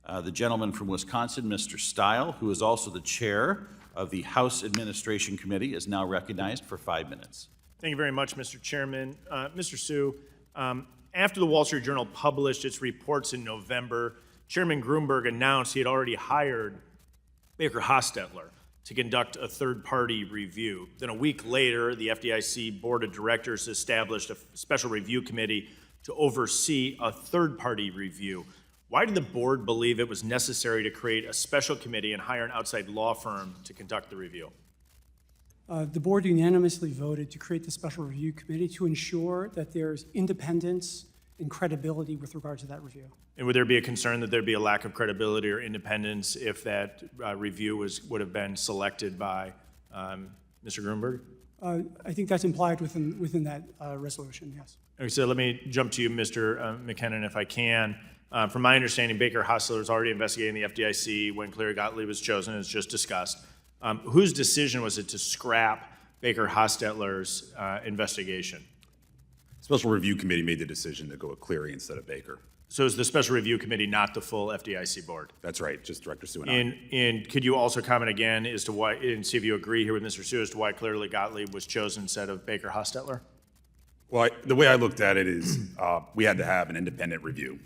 The gentleman from Wisconsin, Mr. Steil, who is also the chair of the House Administration Committee, is now recognized for 5 minutes. Thank you very much, Mr. Chairman. Mr. Sue, after the Wall Street Journal published its reports in November, Chairman Gruenberg announced he had already hired Baker Hostetler to conduct a third-party review. Then a week later, the FDIC Board of Directors established a special review committee to oversee a third-party review. Why did the board believe it was necessary to create a special committee and hire an outside law firm to conduct the review? The board unanimously voted to create the special review committee to ensure that there's independence and credibility with regard to that review. And would there be a concern that there'd be a lack of credibility or independence if that review would have been selected by Mr. Gruenberg? I think that's implied within that resolution, yes. Okay, so let me jump to you, Mr. McKinnon, if I can. From my understanding, Baker Hostetler was already investigating the FDIC when Cleary Gottlieb was chosen, as just discussed. Whose decision was it to scrap Baker Hostetler's investigation? Special Review Committee made the decision to go with Cleary instead of Baker. So is the Special Review Committee not the full FDIC board? That's right, just Director Sue and I. And could you also comment again as to why, and see if you agree here with Mr. Sue, as to why Cleary Gottlieb was chosen instead of Baker Hostetler? Well, the way I looked at it is we had to have an independent review,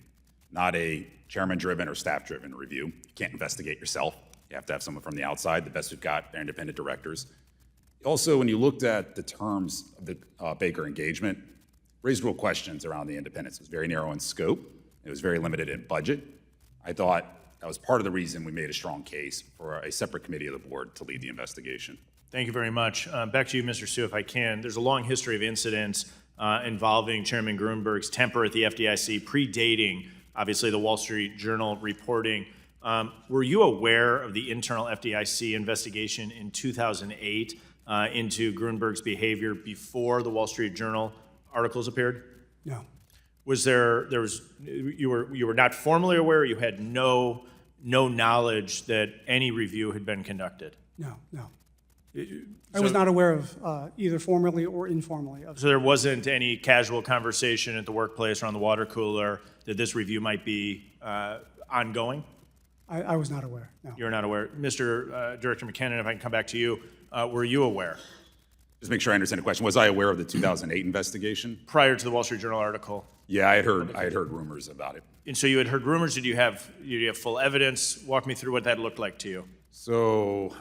not a chairman-driven or staff-driven review. You can't investigate yourself. You have to have someone from the outside. The best we've got are independent directors. Also, when you looked at the terms of the Baker engagement, raised real questions around the independence. It was very narrow in scope. It was very limited in budget. I thought that was part of the reason we made a strong case for a separate committee of the board to lead the investigation. Thank you very much. Back to you, Mr. Sue, if I can. There's a long history of incidents involving Chairman Gruenberg's temper at the FDIC, predating, obviously, the Wall Street Journal reporting. Were you aware of the internal FDIC investigation in 2008 into Gruenberg's behavior before the Wall Street Journal articles appeared? No. You were not formally aware, you had no knowledge that any review had been conducted? No. I was not aware of either formally or informally. So there wasn't any casual conversation at the workplace or on the water cooler that this review might be ongoing? I was not aware, no. You're not aware. Mr. Director McKinnon, if I can come back to you, were you aware? Just make sure I understand the question. Was I aware of the 2008 investigation? Prior to the Wall Street Journal article? Yeah, I had heard rumors about it. And so you had heard rumors. Did you have full evidence? Walk me through what that looked like to you. So,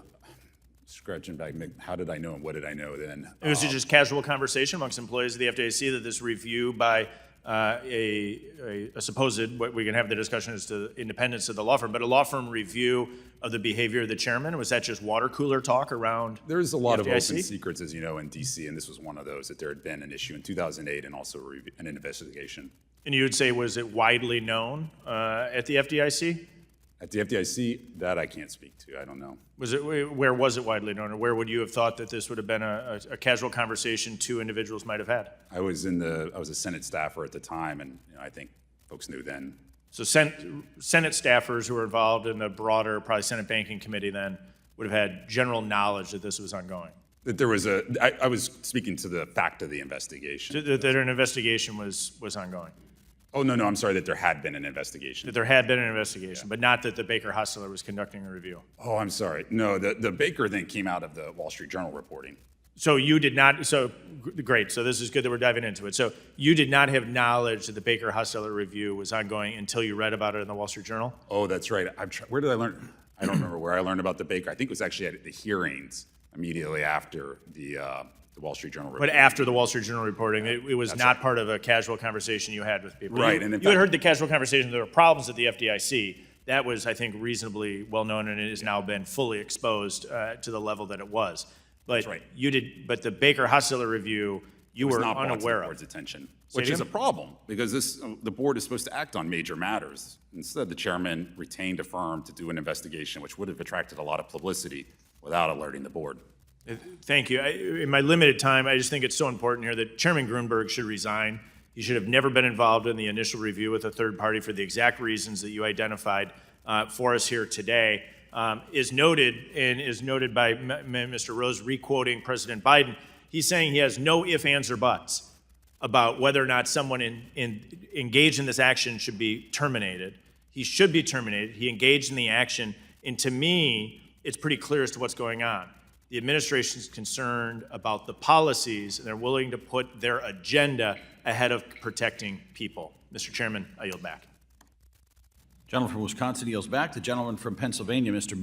scratching back, how did I know and what did I know then? Was it just casual conversation amongst employees of the FDIC that this review by a supposed, what we can have the discussion as to independence of the law firm, but a law firm review of the behavior of the chairman? Was that just water cooler talk around There's a lot of FDIC? open secrets, as you know, in D.C., and this was one of those, that there had been an issue in 2008 and also an investigation. And you would say, was it widely known at the FDIC? At the FDIC, that I can't speak to. I don't know. Where was it widely known, or where would you have thought that this would have been a casual conversation two individuals might have had? I was a Senate staffer at the time, and I think folks knew then. So Senate staffers who were involved in the broader, probably Senate Banking Committee then, would have had general knowledge that this was ongoing. That there was I was speaking to the fact of the investigation. That an investigation was ongoing. Oh, no, I'm sorry, that there had been an investigation. That there had been an investigation, but not that the Baker Hostetler was conducting a review. Oh, I'm sorry. No, the Baker thing came out of the Wall Street Journal reporting. So you did not, so great, so this is good that we're diving into it. So you did not have knowledge that the Baker Hostetler review was ongoing until you read about it in the Wall Street Journal? Oh, that's right. Where did I learn? I don't remember where I learned about the Baker. I think it was actually at the hearings immediately after the Wall Street Journal reporting. But after the Wall Street Journal reporting, it was That's not right. part of a casual conversation you had with people. Right. You, and in you had fact, heard the casual conversation, there were problems at the FDIC. That was, I think, reasonably well known, and it has now been fully exposed to the level that it was. But That's right. you did. But the Baker Hostetler review, you were not brought to unaware the of. board's attention, Say which it is a again? problem because the board is supposed to act on major matters. Instead, the chairman retained a firm to do an investigation, which would have attracted a lot of publicity without alerting the board. Thank you. In my limited time, I just think it's so important here that Chairman Gruenberg should resign. He should have never been involved in the initial review with a third party for the exact reasons that you identified for us here today. Is noted by Mr. Rose, re-quoting President Biden. He's saying he has no ifs, ands, or buts about whether or not someone engaged in this action should be terminated. He should be terminated. He engaged in the action, and to me, it's pretty clear as to what's going on. The administration is concerned about the policies, and they're willing to put their agenda ahead of protecting people. Mr. Chairman, I yield back. Gentleman from Wisconsin yields back. The gentleman from Pennsylvania, Mr.